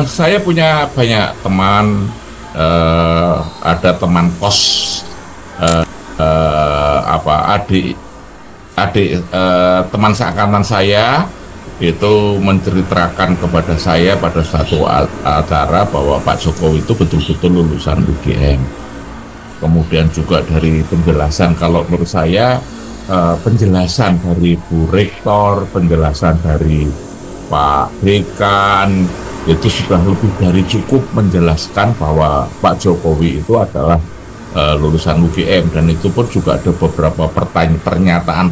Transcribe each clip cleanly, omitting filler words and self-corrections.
Saya punya banyak teman, ada teman kos, adik teman seangkatan saya itu menceritakan kepada saya pada satu acara bahwa Pak Jokowi itu betul-betul lulusan UGM. Kemudian juga dari penjelasan, kalau menurut saya penjelasan dari Bu Rektor, penjelasan dari Pak Dekan itu sudah lebih dari cukup menjelaskan bahwa Pak Jokowi itu adalah lulusan UGM, dan itu pun juga ada beberapa pernyataan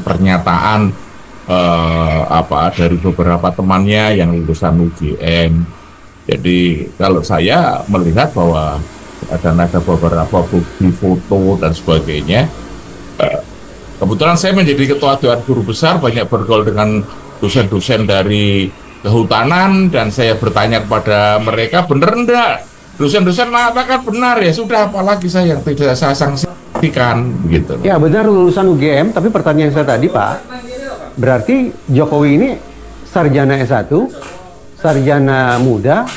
dari beberapa temannya yang lulusan UGM. Jadi kalau saya melihat bahwa ada beberapa bukti foto dan sebagainya. Kebetulan saya menjadi ketua Dewan Guru Besar, banyak bergaul dengan dosen-dosen dari kehutanan, dan saya bertanya kepada mereka, benar enggak? Dosen-dosen mengatakan benar, ya sudah, apalagi saya yang tidak saya sanksikan begitu. Ya benar, lulusan UGM, tapi pertanyaan saya tadi Pak, berarti Jokowi ini sarjana S1, sarjana muda,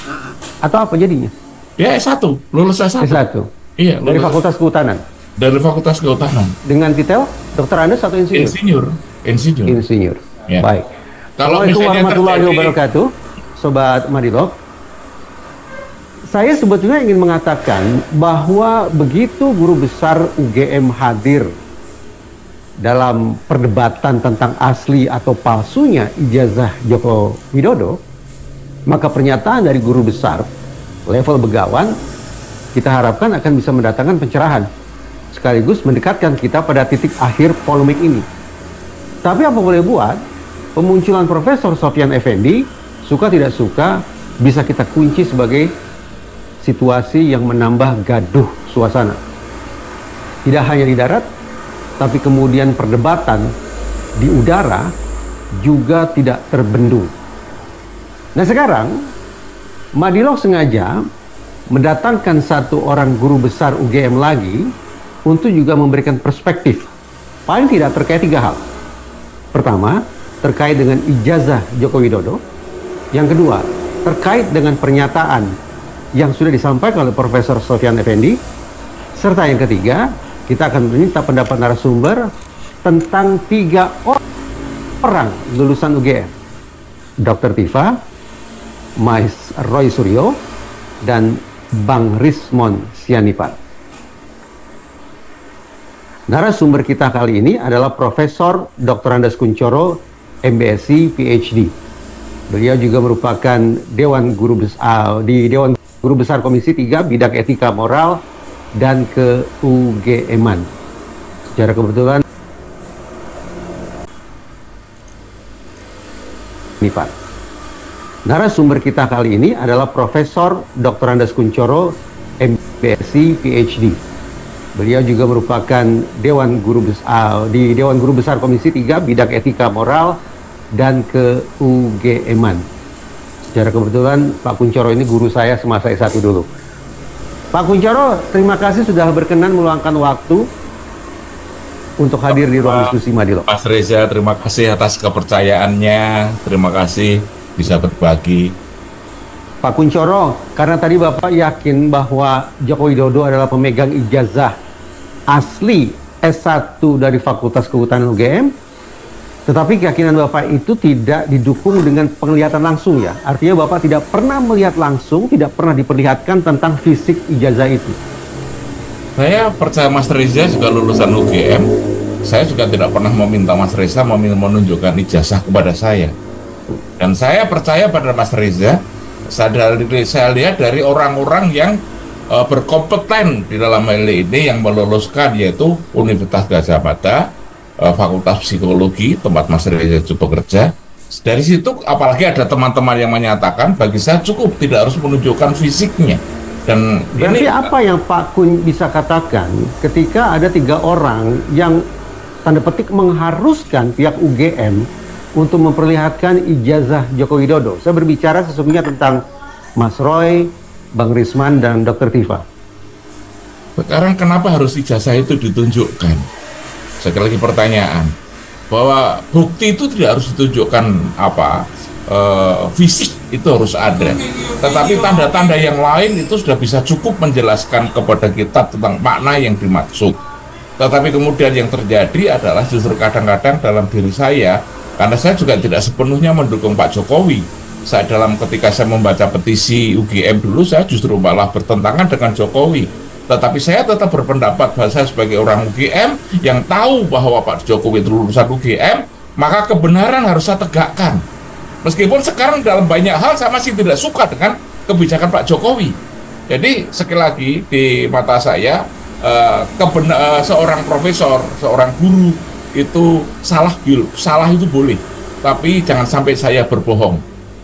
atau apa jadinya? Ya S1, lulus S1. S1? Iya, dari Fakultas Kehutanan? Dari Fakultas Kehutanan. Dengan titel Dokter Andes atau Insinyur? Insinyur. Ya. Baik. Assalamualaikum warahmatullahi wabarakatuh, Sobat Madilog. Saya sebetulnya ingin mengatakan bahwa begitu guru besar UGM hadir dalam perdebatan tentang asli atau palsunya ijazah Joko Widodo, maka pernyataan dari guru besar level begawan kita harapkan akan bisa mendatangkan pencerahan, sekaligus mendekatkan kita pada titik akhir polemik ini. Tapi apa boleh buat, pemunculan Profesor Sofyan Effendi, suka tidak suka, bisa kita kunci sebagai situasi yang menambah gaduh suasana. Tidak hanya di darat, tapi kemudian perdebatan di udara juga tidak terbendung. Nah sekarang, Madilog sengaja mendatangkan satu orang guru besar UGM lagi untuk juga memberikan perspektif, paling tidak terkait 3 hal. Pertama, terkait dengan ijazah Joko Widodo. Yang kedua, terkait dengan pernyataan yang sudah disampaikan oleh Profesor Sofyan Effendi. Serta yang ketiga, kita akan meminta pendapat narasumber tentang 3 orang lulusan UGM. Dr. Tifa, Mas Roy Suryo, dan Bang Rismon Sianipar. Narasumber kita kali ini adalah Profesor Dr. Andes Kunchoro, MBSc, PhD. Beliau juga merupakan Dewan Guru Besar Komisi 3 Bidang Etika Moral dan ke-UGM-an. Secara kebetulan ini Pak. Narasumber kita kali ini adalah Profesor Dr. Andes Kunchoro, MBSc, PhD. Beliau juga merupakan Dewan Guru Besar Komisi 3 Bidang Etika Moral dan ke-UGM-an. Secara kebetulan Pak Kunchoro ini guru saya semasa S1 dulu. Pak Kunchoro, terima kasih sudah berkenan meluangkan waktu untuk hadir di ruang diskusi Madilog. Mas Reza, terima kasih atas kepercayaannya. Terima kasih bisa berbagi. Pak Kunchoro, karena tadi Bapak yakin bahwa Joko Widodo adalah pemegang ijazah asli S1 dari Fakultas Kehutanan UGM, tetapi keyakinan Bapak itu tidak didukung dengan penglihatan langsung ya. Artinya Bapak tidak pernah melihat langsung, tidak pernah diperlihatkan tentang fisik ijazah itu. Saya percaya Mas Reza juga lulusan UGM. Saya juga tidak pernah meminta Mas Reza menunjukkan ijazah kepada saya. Dan saya percaya pada Mas Reza, saya lihat dari orang-orang yang berkompeten di dalam hal ini yang meluluskan, yaitu Universitas Gadjah Mada, Fakultas Psikologi, tempat Mas Reza juga bekerja. Dari situ, apalagi ada teman-teman yang menyatakan, bagi saya cukup, tidak harus menunjukkan fisiknya. Dan berarti apa yang Pak Kun bisa katakan ketika ada 3 orang yang tanda petik mengharuskan pihak UGM untuk memperlihatkan ijazah Joko Widodo? Saya berbicara sesungguhnya tentang Mas Roy, Bang Risman, dan Dr. Tifa. Sekarang kenapa harus ijazah itu ditunjukkan? Sekali lagi pertanyaan, bahwa bukti itu tidak harus ditunjukkan fisik itu harus ada. Tetapi tanda-tanda yang lain itu sudah bisa cukup menjelaskan kepada kita tentang makna yang dimaksud. Tetapi kemudian yang terjadi adalah justru kadang-kadang dalam diri saya, karena saya juga tidak sepenuhnya mendukung Pak Jokowi. Ketika saya membaca petisi UGM dulu, saya justru malah bertentangan dengan Jokowi. Tetapi saya tetap berpendapat bahwa saya sebagai orang UGM yang tahu bahwa Pak Jokowi itu lulusan UGM, maka kebenaran harus saya tegakkan. Meskipun sekarang dalam banyak hal saya masih tidak suka dengan kebijakan Pak Jokowi. Jadi sekali lagi di mata saya, seorang profesor, seorang guru itu salah itu boleh, tapi jangan sampai saya berbohong.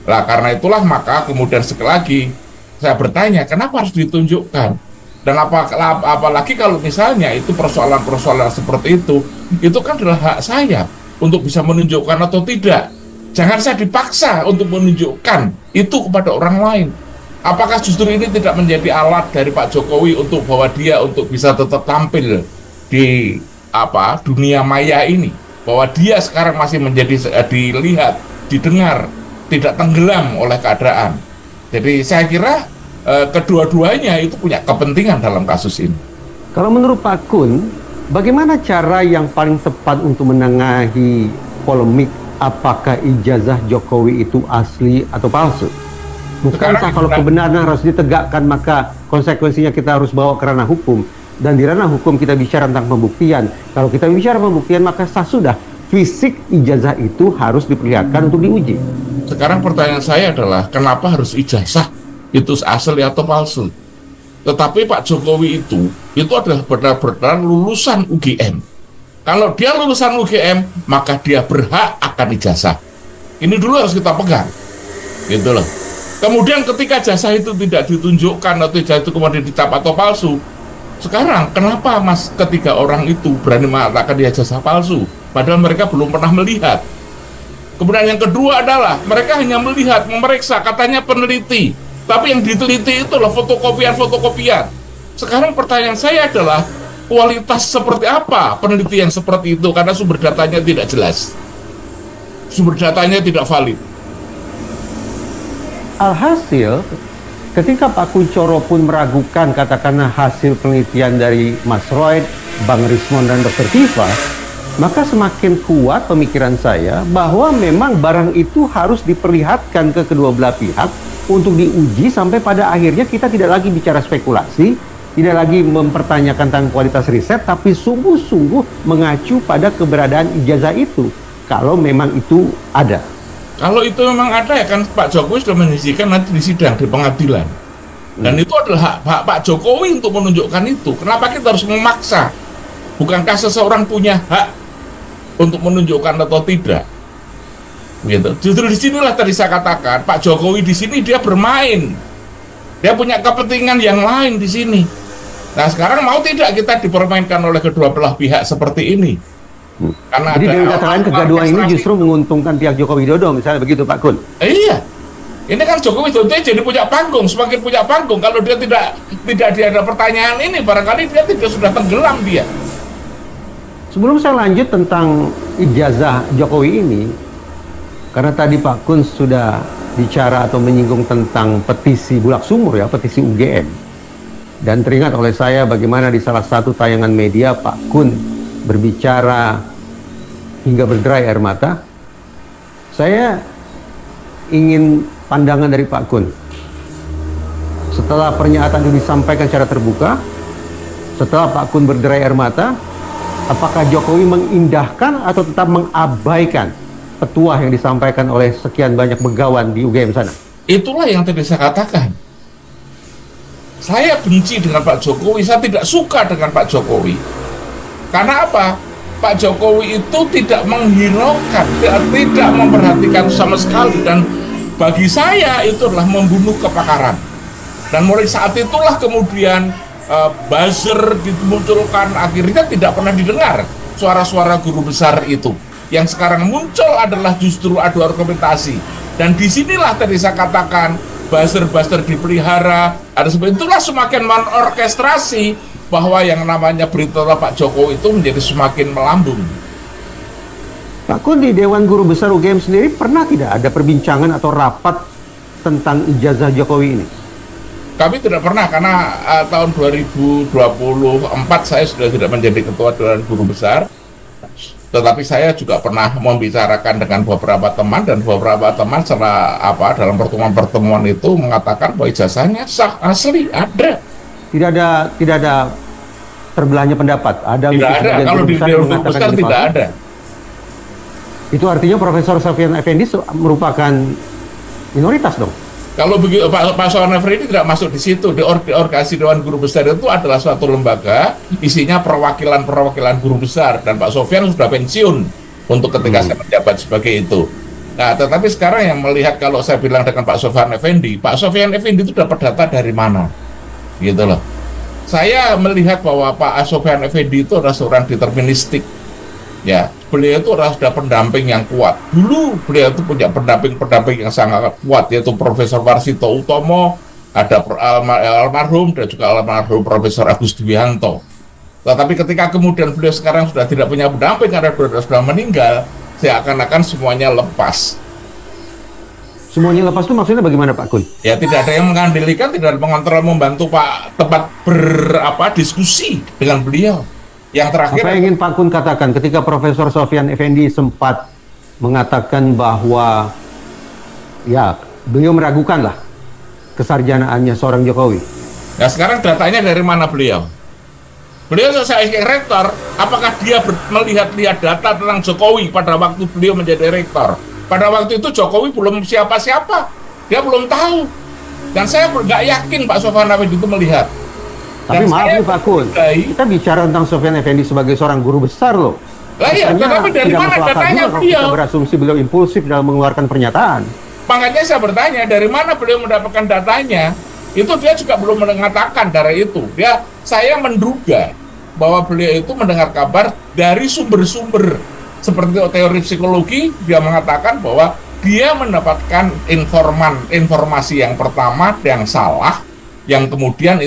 Nah, karena itulah maka kemudian sekali lagi saya bertanya, kenapa harus ditunjukkan? Dan apalagi kalau misalnya itu persoalan-persoalan seperti itu kan adalah hak saya untuk bisa menunjukkan atau tidak. Jangan saya dipaksa untuk menunjukkan itu kepada orang lain. Apakah justru ini tidak menjadi alat dari Pak Jokowi untuk bahwa dia untuk bisa tetap tampil di dunia maya ini, bahwa dia sekarang masih menjadi dilihat, didengar, tidak tenggelam oleh keadaan. Jadi saya kira kedua-duanya itu punya kepentingan dalam kasus ini. Kalau menurut Pak Kun, bagaimana cara yang paling tepat untuk menengahi polemik apakah ijazah Jokowi itu asli atau palsu? Bukankah kalau kebenaran harus ditegakkan, maka konsekuensinya kita harus bawa ke ranah hukum, dan di ranah hukum kita bicara tentang pembuktian. Kalau kita bicara pembuktian, maka sudah fisik ijazah itu harus diperlihatkan untuk diuji. Sekarang pertanyaan saya adalah, kenapa harus ijazah itu asli atau palsu? Tetapi Pak Jokowi itu adalah benar-benar lulusan UGM. Kalau dia lulusan UGM, maka dia berhak akan ijazah. Ini dulu harus kita pegang, gitu loh. Kemudian ketika jasa itu tidak ditunjukkan atau jasa itu kemudian dicap atau palsu, sekarang kenapa ketiga orang itu berani mengatakan dia jasa palsu, padahal mereka belum pernah melihat? Kemudian yang kedua adalah mereka hanya melihat, memeriksa, katanya peneliti, tapi yang diteliti itu adalah fotokopian. Sekarang pertanyaan saya adalah, kualitas seperti apa peneliti yang seperti itu, karena sumber datanya tidak jelas, sumber datanya tidak valid. Alhasil, ketika Pak Kunchoro pun meragukan katakanlah hasil penelitian dari Mas Roy, Bang Rismon, dan Dr. Tifa, maka semakin kuat pemikiran saya bahwa memang barang itu harus diperlihatkan ke kedua belah pihak untuk diuji sampai pada akhirnya kita tidak lagi bicara spekulasi, tidak lagi mempertanyakan tentang kualitas riset, tapi sungguh-sungguh mengacu pada keberadaan ijazah itu, kalau memang itu ada. Kalau itu memang ada, ya kan Pak Jokowi sudah menyajikan nanti di sidang, di pengadilan. Dan itu adalah hak Pak Jokowi untuk menunjukkan itu. Kenapa kita harus memaksa? Bukankah seseorang punya hak untuk menunjukkan atau tidak? Gitu. Justru disinilah tadi saya katakan, Pak Jokowi di sini dia bermain. Dia punya kepentingan yang lain di sini. Nah sekarang mau tidak kita dipermainkan oleh kedua belah pihak seperti ini? Karena jadi dengan kata lain kegaduhan ini justru menguntungkan pihak Joko Widodo, misalnya begitu Pak Kun? Iya, ini kan Jokowi Widodo jadi punya panggung, semakin punya panggung. Kalau dia tidak ada pertanyaan ini, barangkali dia tidak sudah tenggelam dia. Sebelum saya lanjut tentang ijazah Jokowi ini, karena tadi Pak Kun sudah bicara atau menyinggung tentang petisi Bulak Sumur ya, petisi UGM, dan teringat oleh saya bagaimana di salah satu tayangan media Pak Kun berbicara hingga berderai air mata. Saya ingin pandangan dari Pak Kun. Setelah pernyataan itu disampaikan secara terbuka, setelah Pak Kun berderai air mata, apakah Jokowi mengindahkan atau tetap mengabaikan petuah yang disampaikan oleh sekian banyak begawan di UGM sana? Itulah yang tadi saya katakan. Saya benci dengan Pak Jokowi, saya tidak suka dengan Pak Jokowi. Karena apa? Pak Jokowi itu tidak menghiraukan, tidak memperhatikan sama sekali, dan bagi saya itu adalah membunuh kepakaran. Dan mulai saat itulah kemudian buzzer dimunculkan, akhirnya tidak pernah didengar suara-suara guru besar itu. Yang sekarang muncul adalah justru adu argumentasi. Dan disinilah tadi saya katakan buzzer-buzzer dipelihara, ada sebab itulah semakin menorkestrasi bahwa yang namanya berita Pak Jokowi itu menjadi semakin melambung. Pak Kun, di Dewan Guru Besar UGM sendiri pernah tidak ada perbincangan atau rapat tentang ijazah Jokowi ini? Kami tidak pernah, karena tahun 2024 saya sudah tidak menjadi ketua Dewan Guru Besar. Tetapi saya juga pernah membicarakan dengan beberapa teman, dan beberapa teman dalam pertemuan-pertemuan itu mengatakan bahwa ijazahnya sah, asli, ada. Tidak ada terbelahnya pendapat. Tidak ada. Kalau di Dewan Guru Besar tidak ada. Itu artinya Profesor Sofyan Effendi merupakan minoritas dong. Kalau begitu, Pak Sofyan Effendi tidak masuk di situ. Di organisasi Dewan Guru Besar itu adalah suatu lembaga isinya perwakilan guru besar, dan Pak Sofyan sudah pensiun untuk ketika saya menjabat sebagai itu. Nah, tetapi sekarang yang melihat, kalau saya bilang dengan Pak Sofyan Effendi itu dapat data dari mana? Gitu loh. Saya melihat bahwa Pak Sofyan Effendi itu adalah seorang deterministik. Ya, beliau itu adalah sudah pendamping yang kuat. Dulu beliau itu punya pendamping yang sangat kuat, yaitu Profesor Warsito Utomo, ada almarhum, dan juga almarhum Profesor Agus Dwianto. Tetapi ketika kemudian beliau sekarang sudah tidak punya pendamping karena beliau sudah meninggal, seakan-akan semuanya lepas. Semuanya lepas itu maksudnya bagaimana, Pak Kun? Ya, tidak ada yang mengandalkan, tidak ada mengontrol, membantu tempat diskusi dengan beliau. Yang terakhir, apa yang ingin Pak Kun katakan ketika Profesor Sofyan Effendi sempat mengatakan bahwa ya beliau meragukan lah kesarjanaannya seorang Jokowi? Nah, sekarang datanya dari mana beliau? Beliau sebagai rektor, apakah dia melihat data tentang Jokowi pada waktu beliau menjadi rektor? Pada waktu itu Jokowi belum siapa-siapa, dia belum tahu. Dan saya nggak yakin Pak Sofyan Effendi itu melihat. Tapi maaf nih Pak Kun, kita bicara tentang Sofyan Effendi sebagai seorang guru besar loh. Lah iya, tetapi dari mana datanya beliau? Kita berasumsi beliau impulsif dalam mengeluarkan pernyataan. Makanya saya bertanya, dari mana beliau mendapatkan datanya? Itu dia juga belum mengatakan dari itu. Saya menduga bahwa beliau itu mendengar kabar dari sumber-sumber seperti teori psikologi. Dia mengatakan bahwa dia mendapatkan informasi yang pertama yang salah, yang kemudian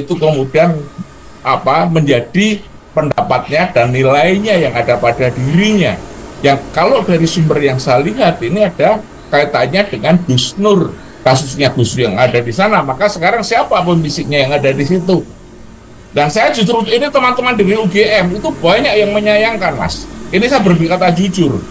menjadi pendapatnya dan nilainya yang ada pada dirinya. Yang kalau dari sumber yang saya lihat ini ada kaitannya dengan Gus Nur, kasusnya Gus Nur yang ada di sana. Maka sekarang siapa pembisiknya yang ada di situ? Dan saya justru ini teman-teman dari UGM itu banyak yang menyayangkan, Mas. Ini saya berkata jujur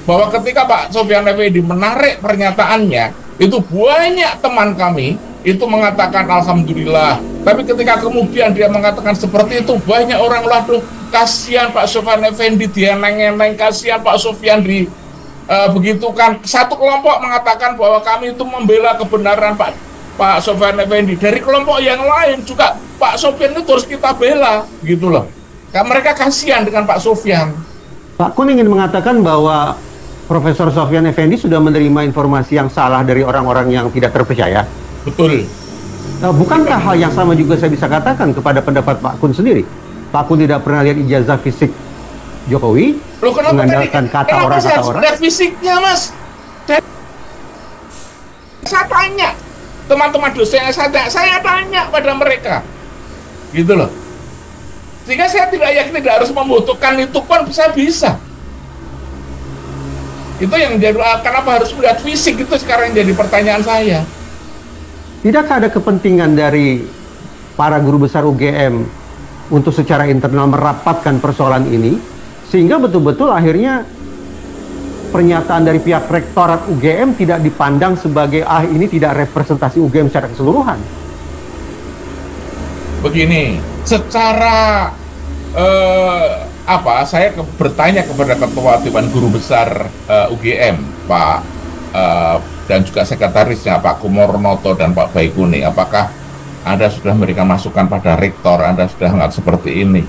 bahwa ketika Pak Sofyan Effendi menarik pernyataannya, itu banyak teman kami itu mengatakan alhamdulillah. Tapi ketika kemudian dia mengatakan seperti itu, banyak orang tuh kasihan Pak Sofyan Effendi, dia neng-neng, kasihan Pak Sofyan begitu kan. Satu kelompok mengatakan bahwa kami itu membela kebenaran Pak Sofyan Effendi. Dari kelompok yang lain juga Pak Sofyan itu harus kita bela, gitu loh. Mereka kasihan dengan Pak Sofyan. Pak Kun ingin mengatakan bahwa Profesor Sofyan Effendi sudah menerima informasi yang salah dari orang-orang yang tidak terpercaya. Betul. Bukankah hal yang sama juga saya bisa katakan kepada pendapat Pak Kun sendiri? Pak Kun tidak pernah lihat ijazah fisik Jokowi, mengandalkan kata orang. Kenapa saya lihat fisiknya, Mas? Saya tanya, teman-teman dosen saya tanya pada mereka, gitu loh. Sehingga saya tidak yakin, tidak harus membutuhkan itu pun bisa. Itu yang jadi, kenapa harus melihat fisik, itu sekarang jadi pertanyaan saya. Tidakkah ada kepentingan dari para guru besar UGM untuk secara internal merapatkan persoalan ini, sehingga betul-betul akhirnya pernyataan dari pihak rektorat UGM tidak dipandang sebagai ini tidak representasi UGM secara keseluruhan? Begini, secara saya bertanya kepada Ketua Dewan Guru Besar UGM, Pak dan juga sekretarisnya Pak Kumornoto dan Pak Baikuni, apakah Anda sudah memberikan masukan pada rektor, Anda sudah nggak seperti ini?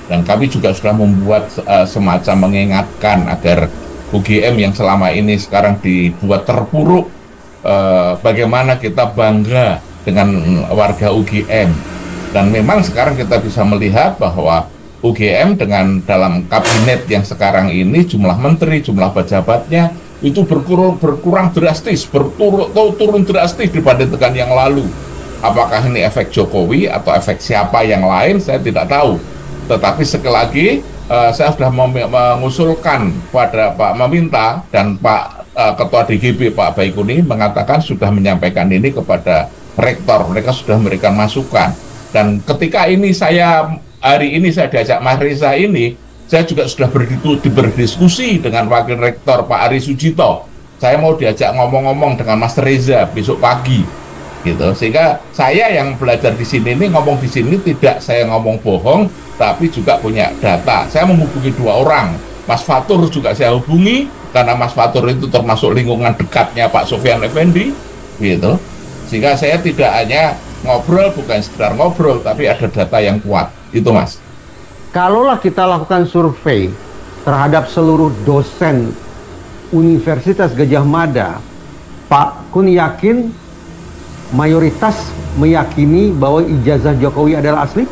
Dan kami juga sudah membuat semacam mengingatkan agar UGM yang selama ini sekarang dibuat terpuruk, bagaimana kita bangga dengan warga UGM. Dan memang sekarang kita bisa melihat bahwa UGM dengan dalam kabinet yang sekarang ini, jumlah menteri, jumlah pejabatnya itu berkurang drastis, turun drastis dibandingkan yang lalu. Apakah ini efek Jokowi atau efek siapa yang lain, saya tidak tahu. Tetapi sekali lagi, saya sudah mengusulkan pada meminta dan Pak Ketua DGB Pak Baikuni mengatakan sudah menyampaikan ini kepada rektor, mereka sudah memberikan masukan. Dan ketika ini hari ini saya diajak Mas Reza ini, saya juga sudah berdiskusi dengan Wakil Rektor Pak Ari Sujito. Saya mau diajak ngomong-ngomong dengan Mas Reza besok pagi, gitu. Sehingga saya yang belajar di sini ini ngomong di sini tidak saya ngomong bohong, tapi juga punya data. Saya menghubungi 2 orang, Mas Fatur juga saya hubungi karena Mas Fatur itu termasuk lingkungan dekatnya Pak Sofyan Effendi, gitu. Sehingga saya tidak hanya ngobrol, bukan sekedar ngobrol, tapi ada data yang kuat, itu Mas. Kalaulah kita lakukan survei terhadap seluruh dosen Universitas Gadjah Mada, Pak Kun yakin mayoritas meyakini bahwa ijazah Jokowi adalah asli?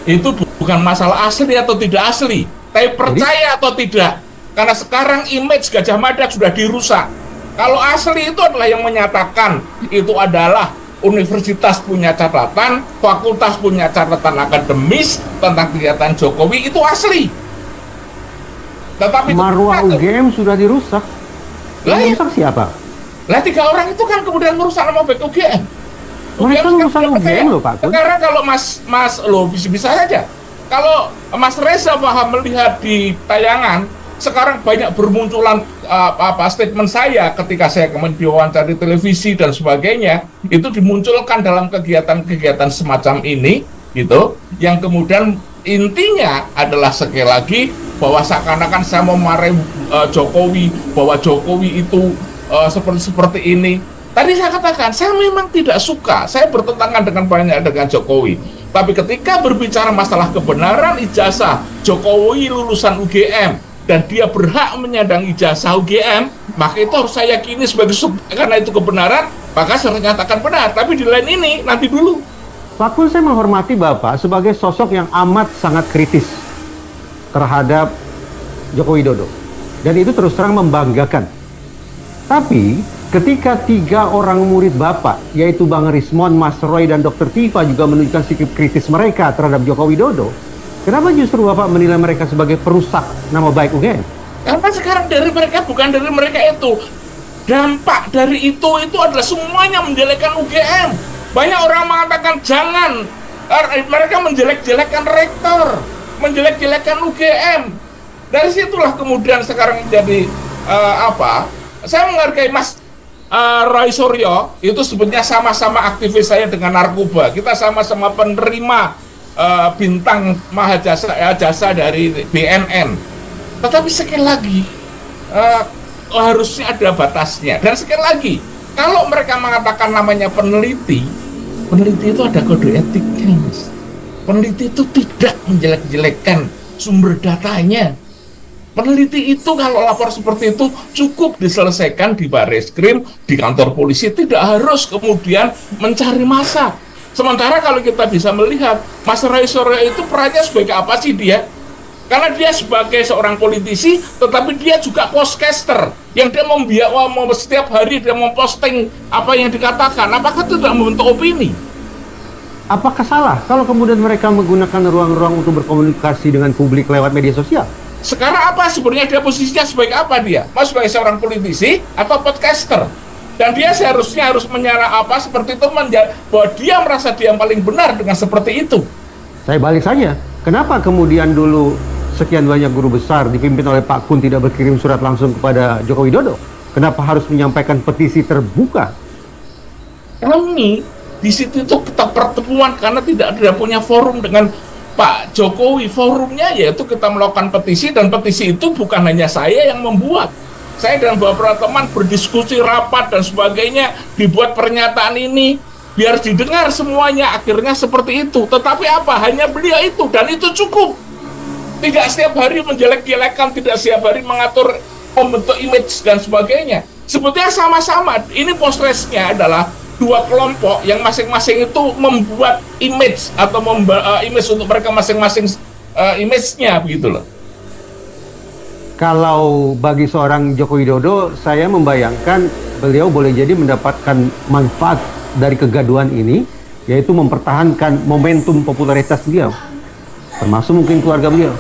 Itu bukan masalah asli atau tidak asli, tapi percaya atau tidak. Karena sekarang image Gadjah Mada sudah dirusak. Kalau asli itu adalah yang menyatakan itu adalah universitas punya catatan, fakultas punya catatan akademis tentang kegiatan Jokowi, itu asli. Tetapi Marwah UGM sudah dirusak. Yang rusak siapa? Lah 3 orang itu kan kemudian merusak nama baik UGM. Mereka merusak UGM loh Pak Kun. Sekarang kalau Mas lo bisa saja. Kalau Mas Reza paham melihat di tayangan, sekarang banyak bermunculan statement saya ketika saya kemudian diwawancara televisi dan sebagainya, itu dimunculkan dalam kegiatan-kegiatan semacam ini, gitu, yang kemudian intinya adalah sekali lagi bahwa seakan-akan saya mau marahi Jokowi, bahwa Jokowi itu seperti ini. Tadi saya katakan, saya memang tidak suka, saya bertentangan dengan Jokowi. Tapi ketika berbicara masalah kebenaran ijazah Jokowi lulusan UGM, dan dia berhak menyandang ijazah UGM, maka itu harus saya yakini karena itu kebenaran, maka saya nyatakan benar. Tapi di lain ini, nanti dulu. Pak Kun, saya menghormati Bapak sebagai sosok yang amat sangat kritis terhadap Joko Widodo. Dan itu terus terang membanggakan. Tapi ketika 3 orang murid Bapak, yaitu Bang Rismon, Mas Roy, dan Dr. Tifa juga menunjukkan sikap kritis mereka terhadap Joko Widodo, kenapa justru Bapak menilai mereka sebagai perusak nama baik UGM? Karena sekarang bukan dari mereka itu. Dampak dari itu adalah semuanya menjelekkan UGM. Banyak orang mengatakan jangan. Mereka menjelek-jelekkan rektor, menjelek-jelekkan UGM. Dari situlah kemudian sekarang menjadi saya menghargai Mas Roy Suryo, itu sebetulnya sama-sama aktivis saya dengan narkoba. Kita sama-sama penerima bintang jasa dari BNN. Tetapi sekali lagi harusnya ada batasnya. Dan sekali lagi, kalau mereka mengatakan namanya peneliti itu ada kode etiknya, Mas. Peneliti itu tidak menjelek-jelekkan sumber datanya. Peneliti itu kalau lapor seperti itu cukup diselesaikan di Barreskrim, di kantor polisi, tidak harus kemudian mencari massa. Sementara kalau kita bisa melihat Mas Roy Suryo itu perannya sebagai apa sih dia? Karena dia sebagai seorang politisi, tetapi dia juga podcaster yang dia setiap hari dia memposting apa yang dikatakan. Apakah itu tidak membentuk opini? Apakah salah kalau kemudian mereka menggunakan ruang-ruang untuk berkomunikasi dengan publik lewat media sosial? Sekarang apa sebenarnya dia posisinya sebagai apa dia? Mas sebagai seorang politisi atau podcaster? Dan dia seharusnya harus menyala seperti itu, bahwa dia merasa dia yang paling benar dengan seperti itu. Saya balik saja, kenapa kemudian dulu sekian banyak guru besar dipimpin oleh Pak Kun tidak berkirim surat langsung kepada Joko Widodo? Kenapa harus menyampaikan petisi terbuka? Kami di situ itu kita pertemuan karena tidak punya forum dengan Pak Jokowi. Forumnya yaitu kita melakukan petisi, dan petisi itu bukan hanya saya yang membuat. Saya dan beberapa teman berdiskusi rapat dan sebagainya, dibuat pernyataan ini biar didengar semuanya, akhirnya seperti itu. Tetapi hanya beliau itu, dan itu cukup. Tidak setiap hari menjelek-jelekan, tidak setiap hari mengatur membentuk image dan sebagainya. Sebetulnya sama-sama, ini postresnya adalah 2 kelompok yang masing-masing itu membuat image atau image untuk mereka masing-masing, image-nya begitu loh. Kalau bagi seorang Joko Widodo, saya membayangkan beliau boleh jadi mendapatkan manfaat dari kegaduhan ini, yaitu mempertahankan momentum popularitas beliau, termasuk mungkin keluarga beliau.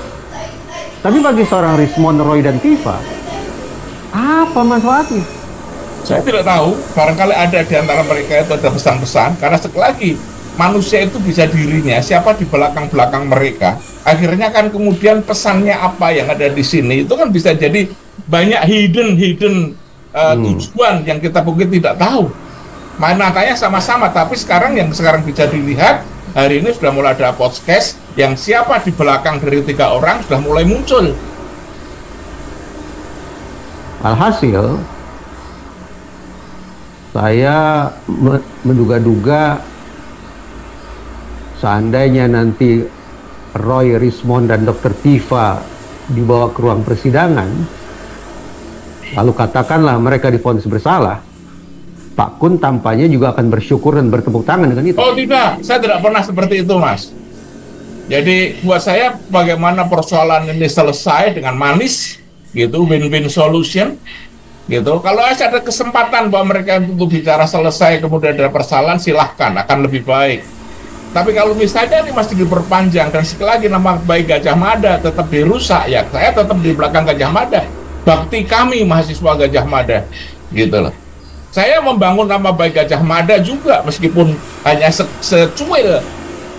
Tapi bagi seorang Rismond, Roy, dan Tifa, apa manfaatnya? Saya tidak tahu, barangkali ada di antara mereka itu ada pesan-pesan, karena sekali lagi, manusia itu bisa dirinya, siapa di belakang-belakang mereka, akhirnya kan kemudian pesannya apa yang ada di sini, itu kan bisa jadi banyak hidden tujuan yang kita mungkin tidak tahu. Maknanya sama-sama, tapi sekarang yang sekarang bisa dilihat, hari ini sudah mulai ada podcast, yang siapa di belakang dari 3 orang sudah mulai muncul. Alhasil, saya menduga-duga seandainya nanti Roy, Rismond, dan Dr. Tifa dibawa ke ruang persidangan, lalu katakanlah mereka divonis bersalah, Pak Kun tampaknya juga akan bersyukur dan bertepuk tangan dengan itu. Oh tidak, saya tidak pernah seperti itu, Mas. Jadi buat saya bagaimana persoalan ini selesai dengan manis, gitu, win-win solution. Gitu. Kalau ada kesempatan bahwa mereka untuk bicara selesai kemudian ada persalahan, silahkan, akan lebih baik. Tapi kalau misalnya ini masih diperpanjang dan sekali lagi nama baik Gajah Mada tetap dirusak, ya saya tetap di belakang Gajah Mada. Bakti kami mahasiswa Gajah Mada, gitu loh. Saya membangun nama baik Gajah Mada juga meskipun hanya secuil,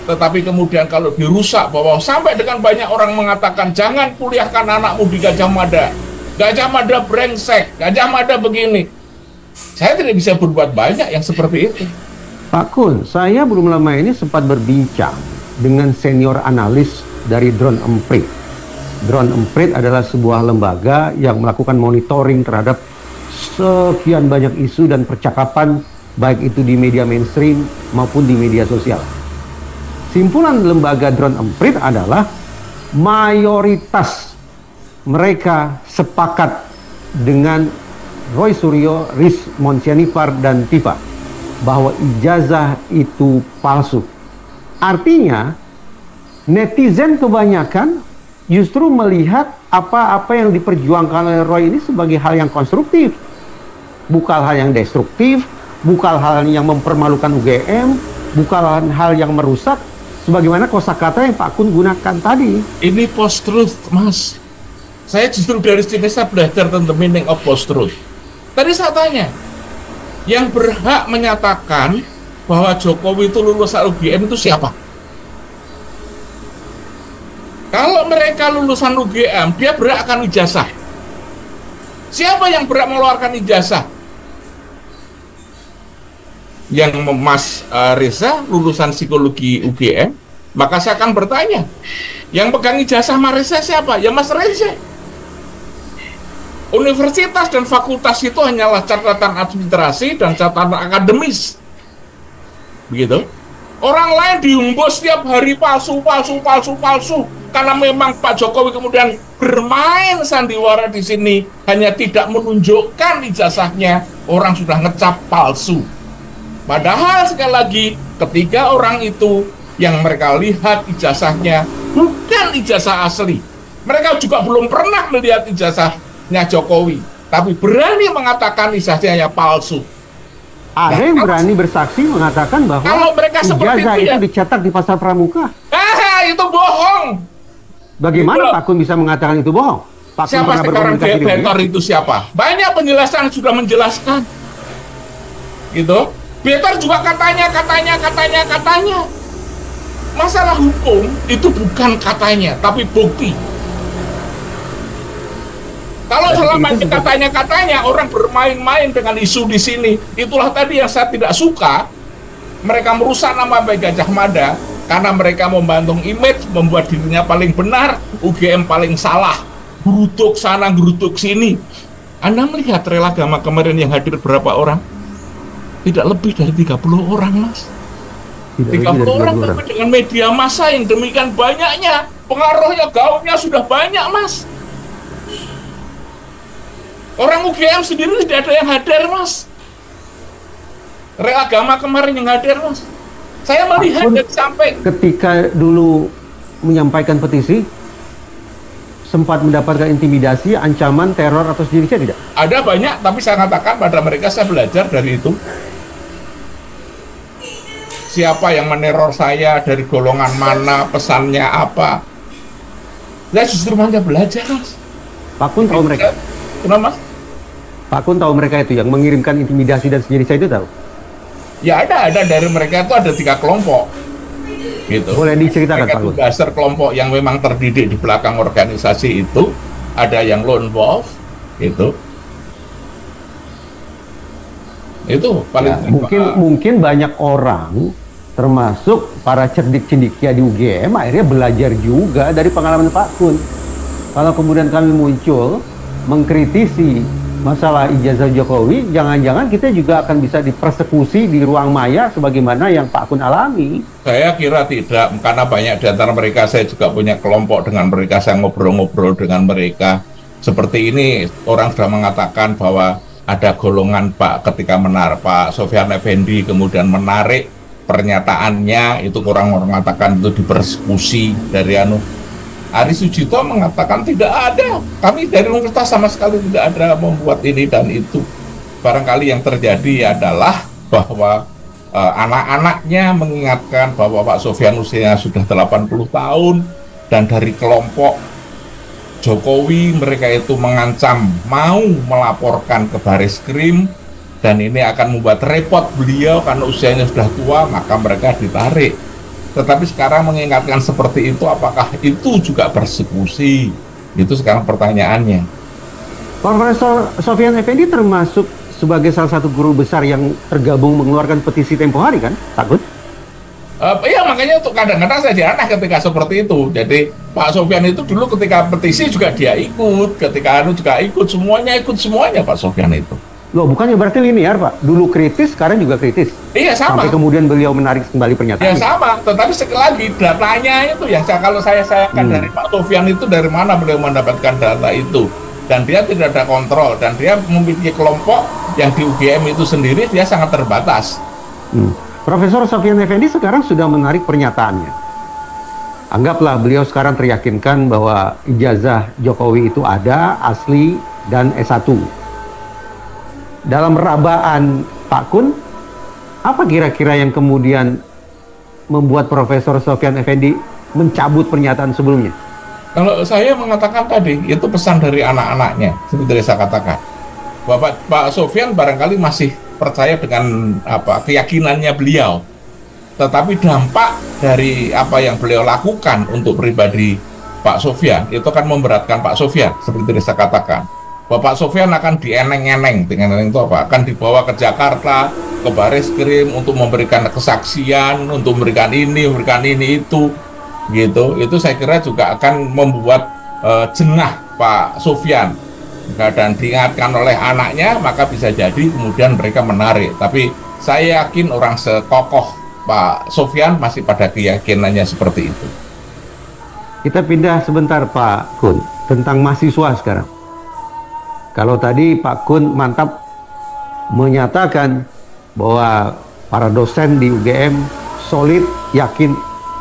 tetapi kemudian kalau dirusak bahwa sampai dengan banyak orang mengatakan jangan kuliahkan anakmu di Gajah Mada. Gajah Mada brengsek, Gajah Mada begini. Saya tidak bisa berbuat banyak yang seperti itu. Pak Kun, saya belum lama ini sempat berbincang dengan senior analis dari Drone Emprit. Drone Emprit adalah sebuah lembaga yang melakukan monitoring terhadap sekian banyak isu dan percakapan, baik itu di media mainstream maupun di media sosial. Simpulan lembaga Drone Emprit adalah mayoritas mereka sepakat dengan Roy Suryo, Rismond Sianipar, dan Tifa bahwa ijazah itu palsu. Artinya, netizen kebanyakan justru melihat apa-apa yang diperjuangkan oleh Roy ini sebagai hal yang konstruktif, bukan hal yang destruktif, bukan hal yang mempermalukan UGM, bukan hal yang merusak, sebagaimana kosakata yang Pak Kun gunakan tadi. Ini post-truth, Mas. Saya justru dari sini saya belajar tentang the meaning of post-truth. Tadi saya tanya, yang berhak menyatakan bahwa Jokowi itu lulusan UGM itu siapa? Kalau mereka lulusan UGM, dia berhak akan ijazah. Siapa yang berhak mengeluarkan ijazah? Yang Mas Reza lulusan psikologi UGM, maka saya akan bertanya, yang pegang ijazah Mas Reza siapa? Ya Mas Reza. Universitas dan fakultas itu hanyalah catatan administrasi dan catatan akademis. Begitu. Orang lain diumbus setiap hari palsu. Karena memang Pak Jokowi kemudian bermain sandiwara di sini, hanya tidak menunjukkan ijazahnya, orang sudah ngecap palsu. Padahal sekali lagi, ketiga orang itu yang mereka lihat ijazahnya bukan ijazah asli. Mereka juga belum pernah melihat ijazahnya Jokowi, tapi berani mengatakan ijazahnya palsu. Ada yang berani bersaksi mengatakan bahwa kalau mereka ijazah itu, itu dicetak di pasar pramuka. Itu bohong. Bagaimana Pak Kun bisa mengatakan itu bohong? Pak Kun siapa pernah sekarang berkomunikasi dengan Betor itu siapa? Banyak penjelasan sudah menjelaskan. Gitu. Betor juga katanya. Masalah hukum itu bukan katanya, tapi bukti. Kalau selama ini katanya orang bermain-main dengan isu di sini, itulah tadi yang saya tidak suka. Mereka merusak nama baik Gajah Mada karena mereka membantung image, membuat dirinya paling benar, UGM paling salah. Gerutuk sana, gerutuk sini. Anda melihat Relagama kemarin yang hadir berapa orang? Tidak lebih dari 30 orang, Mas. 30 orang, tapi dengan media massa yang demikian banyaknya, pengaruhnya, gaungnya sudah banyak, Mas. Orang UGM sendiri tidak ada yang hadir, Mas. Relagama kemarin yang hadir, Mas. Saya melihat dari sampai ketika dulu menyampaikan petisi, sempat mendapatkan intimidasi, ancaman, teror atau sejenisnya tidak? Ada banyak, tapi saya katakan pada mereka saya belajar dari itu. Siapa yang meneror saya, dari golongan mana, pesannya apa. Saya justru hanya belajar, Mas. Pak Kun tahu mereka? Kenapa, Mas? Pak Kun tahu mereka itu yang mengirimkan intimidasi dan sejenisnya itu tahu? Ya ada dari mereka itu ada 3 kelompok, gitu. Boleh diceritakan, mereka Pak Kun? dasar kelompok yang memang terdidik di belakang organisasi itu, ada yang lone wolf, gitu. Itu paling ya, mungkin banyak orang termasuk para cerdik cendikia di UGM akhirnya belajar juga dari pengalaman Pak Kun. Kalau kemudian kami muncul mengkritisi masalah ijazah Jokowi, jangan-jangan kita juga akan bisa dipersekusi di ruang maya sebagaimana yang Pak Kun alami. Saya kira tidak, karena banyak di antara mereka saya juga punya kelompok dengan mereka, saya ngobrol-ngobrol dengan mereka. Seperti ini orang sudah mengatakan bahwa ada golongan ketika Pak Sofyan Effendi kemudian menarik pernyataannya, itu orang mengatakan itu dipersekusi dari Ari Sujito mengatakan tidak ada, kami dari universitas sama sekali tidak ada membuat ini dan itu. Barangkali yang terjadi adalah bahwa anak-anaknya mengingatkan bahwa Pak Sofyan usianya sudah 80 tahun dan dari kelompok Jokowi mereka itu mengancam mau melaporkan ke Baris-Krim, dan ini akan membuat repot beliau karena usianya sudah tua, maka mereka ditarik. Tetapi sekarang mengingatkan seperti itu, apakah itu juga persekusi? Itu sekarang pertanyaannya. Profesor Sofyan Effendi termasuk sebagai salah satu guru besar yang tergabung mengeluarkan petisi tempo hari kan, takut? Iya, makanya untuk kadang-kadang saya aneh ketika seperti itu. Jadi Pak Sofyan itu dulu ketika petisi juga dia ikut, ketika juga ikut semuanya Pak Sofyan itu. Loh, bukannya berarti linear, Pak? Dulu kritis, sekarang juga kritis. Iya, sama. Sampai kemudian beliau menarik kembali pernyataan. Ya, sama. Tetapi sekali lagi, datanya itu yang kalau saya sayangkan dari Pak Sofyan itu, dari mana beliau mendapatkan data itu. Dan dia tidak ada kontrol. Dan dia memiliki kelompok yang di UGM itu sendiri, dia sangat terbatas. Profesor Sofyan Effendi sekarang sudah menarik pernyataannya. Anggaplah beliau sekarang teryakinkan bahwa ijazah Jokowi itu ada, asli, dan S1. Dalam rabaan Pak Kun, apa kira-kira yang kemudian membuat Profesor Sofyan Effendi mencabut pernyataan sebelumnya? Kalau saya mengatakan tadi, itu pesan dari anak-anaknya, seperti saya katakan. Pak Sofyan barangkali masih percaya dengan keyakinannya beliau. Tetapi dampak dari apa yang beliau lakukan untuk pribadi Pak Sofyan, itu akan memberatkan Pak Sofyan, seperti saya katakan. Bapak Sofyan akan dieneng-eneng, dengan eneng itu apa? Akan dibawa ke Jakarta, ke Baris-Krim untuk memberikan kesaksian, untuk memberikan ini itu, gitu. Itu saya kira juga akan membuat jengah Pak Sofyan. Dan diingatkan oleh anaknya, maka bisa jadi kemudian mereka menarik. Tapi saya yakin orang sekokoh Pak Sofyan masih pada keyakinannya seperti itu. Kita pindah sebentar Pak Kun, tentang mahasiswa sekarang. Kalau tadi Pak Kun mantap menyatakan bahwa para dosen di UGM solid yakin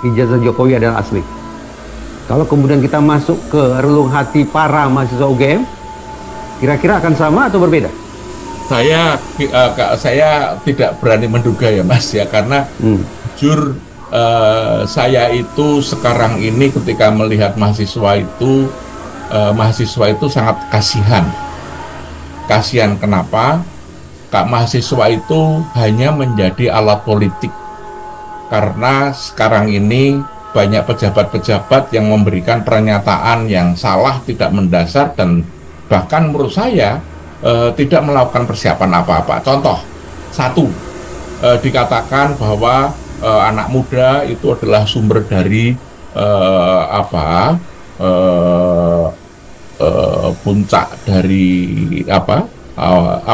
ijazah Jokowi adalah asli. Kalau kemudian kita masuk ke relung hati para mahasiswa UGM, kira-kira akan sama atau berbeda? Saya tidak berani menduga ya Mas ya, karena jujur saya itu sekarang ini ketika melihat mahasiswa itu sangat kasihan. Kasihan kenapa? Mahasiswa itu hanya menjadi alat politik, karena sekarang ini banyak pejabat-pejabat yang memberikan pernyataan yang salah, tidak mendasar, dan bahkan menurut saya tidak melakukan persiapan apa-apa. Contoh, satu, dikatakan bahwa anak muda itu adalah sumber dari puncak dari apa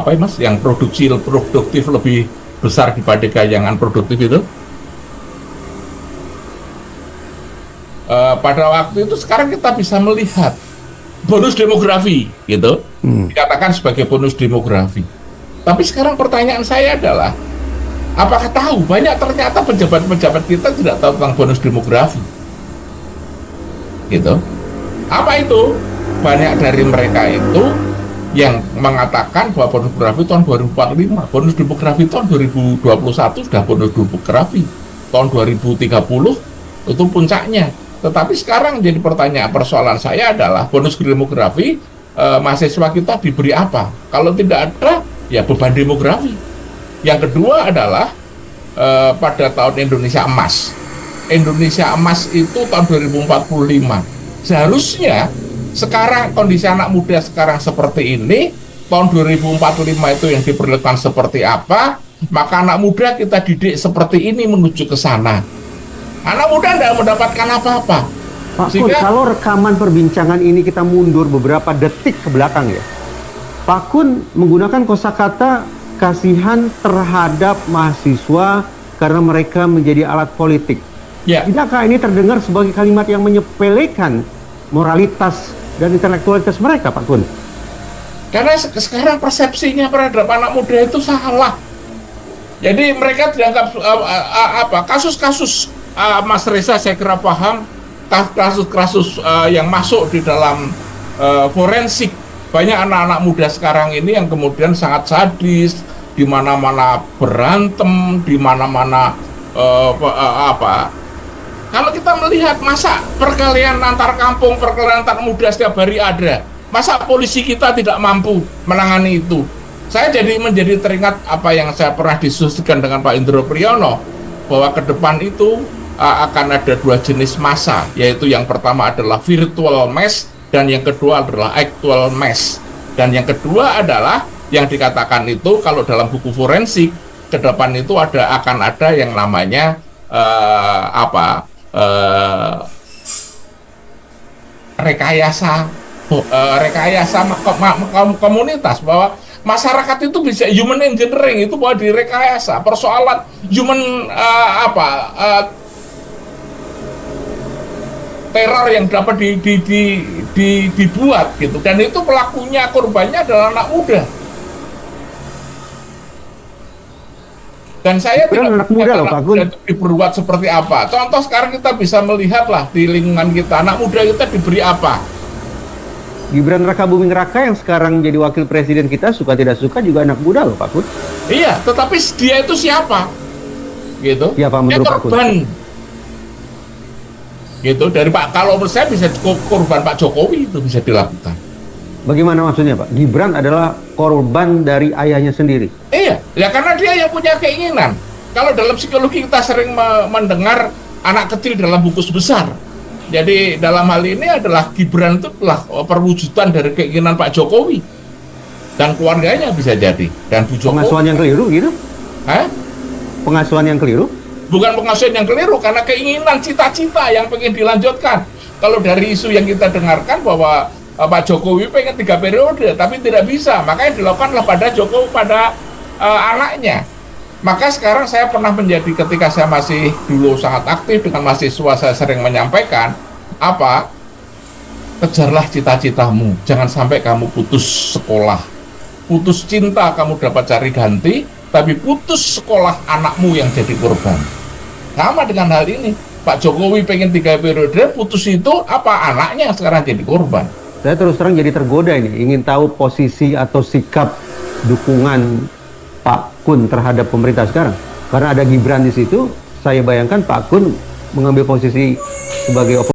ya Mas, yang produktif lebih besar dibandingkan yang unproduktif itu. Pada waktu itu, sekarang kita bisa melihat bonus demografi gitu, dikatakan sebagai bonus demografi. Tapi sekarang pertanyaan saya adalah, apakah tahu banyak ternyata pejabat-pejabat kita tidak tahu tentang bonus demografi gitu. Apa itu? Banyak dari mereka itu yang mengatakan bahwa bonus demografi tahun 2045, bonus demografi tahun 2021 sudah bonus demografi, tahun 2030 itu puncaknya. Tetapi sekarang jadi persoalan saya adalah bonus demografi, mahasiswa kita diberi apa? Kalau tidak ada, ya beban demografi. Yang kedua adalah pada tahun Indonesia Emas. Indonesia Emas itu tahun 2045. Seharusnya sekarang kondisi anak muda sekarang seperti ini, tahun 2045 itu yang diperlukan seperti apa, maka anak muda kita didik seperti ini menuju ke sana. Anak muda tidak mendapatkan apa-apa. Pak Kun, kalau rekaman perbincangan ini kita mundur beberapa detik ke belakang ya, Pak Kun menggunakan kosakata kasihan terhadap mahasiswa karena mereka menjadi alat politik. Ya. Tidakkah ini terdengar sebagai kalimat yang menyepelekan moralitas dan intelektualitas mereka, Pak Kun? Karena sekarang persepsinya terhadap anak muda itu salah. Jadi mereka dianggap kasus-kasus Mas Reza saya kira paham, kasus-kasus yang masuk di dalam forensik. Banyak anak-anak muda sekarang ini yang kemudian sangat sadis, di mana-mana berantem, di mana-mana Kalau kita melihat masa perkelahian antar kampung, perkelahian antar muda setiap hari ada, masa polisi kita tidak mampu menangani itu? Saya menjadi teringat apa yang saya pernah diskusikan dengan Pak Indro Priyono, bahwa ke depan itu akan ada dua jenis massa, yaitu yang pertama adalah virtual mass dan yang kedua adalah actual mass. Dan yang kedua adalah yang dikatakan itu kalau dalam buku forensik ke depan itu akan ada yang namanya rekayasa komunitas, bahwa masyarakat itu bisa human engineering, itu bahwa direkayasa persoalan human teror yang dapat dibuat gitu, dan itu pelakunya, korbannya adalah anak muda. Dan saya tidak anak muda loh, Pak Kun, diperbuat seperti apa. Contoh sekarang kita bisa melihatlah di lingkungan kita, anak muda kita diberi apa. Gibran Rakabuming Raka yang sekarang jadi wakil presiden kita, suka tidak suka juga anak muda loh, Pak Kun. Iya, tetapi dia itu siapa? Gitu. Siapa menurut Pak Kun? Korban. Gitu, dari kalau menurut saya bisa korban Pak Jokowi itu bisa dilakukan. Bagaimana maksudnya, Pak? Gibran adalah korban dari ayahnya sendiri. Iya, ya karena dia yang punya keinginan. Kalau dalam psikologi kita sering mendengar anak kecil dalam bungkus besar. Jadi dalam hal ini adalah Gibran itu adalah perwujudan dari keinginan Pak Jokowi dan keluarganya bisa jadi, dan Bu Jokowi. Pengasuhan yang keliru gitu? Hah? Pengasuhan yang keliru? Bukan pengasuhan yang keliru, karena keinginan, cita-cita yang pengen dilanjutkan. Kalau dari isu yang kita dengarkan bahwa Pak Jokowi pengen 3 periode, tapi tidak bisa, makanya dilakukanlah pada Jokowi, pada anaknya. Maka sekarang saya pernah ketika saya masih dulu sangat aktif dengan mahasiswa, saya sering menyampaikan, kejarlah cita-citamu, jangan sampai kamu putus sekolah, putus cinta kamu dapat cari ganti, tapi putus sekolah anakmu yang jadi korban. Sama dengan hal ini, Pak Jokowi pengen 3 periode, putus itu anaknya yang sekarang jadi korban. Saya terus terang jadi tergoda ini, ingin tahu posisi atau sikap dukungan Pak Kun terhadap pemerintah sekarang. Karena ada Gibran di situ, saya bayangkan Pak Kun mengambil posisi sebagai oposisi.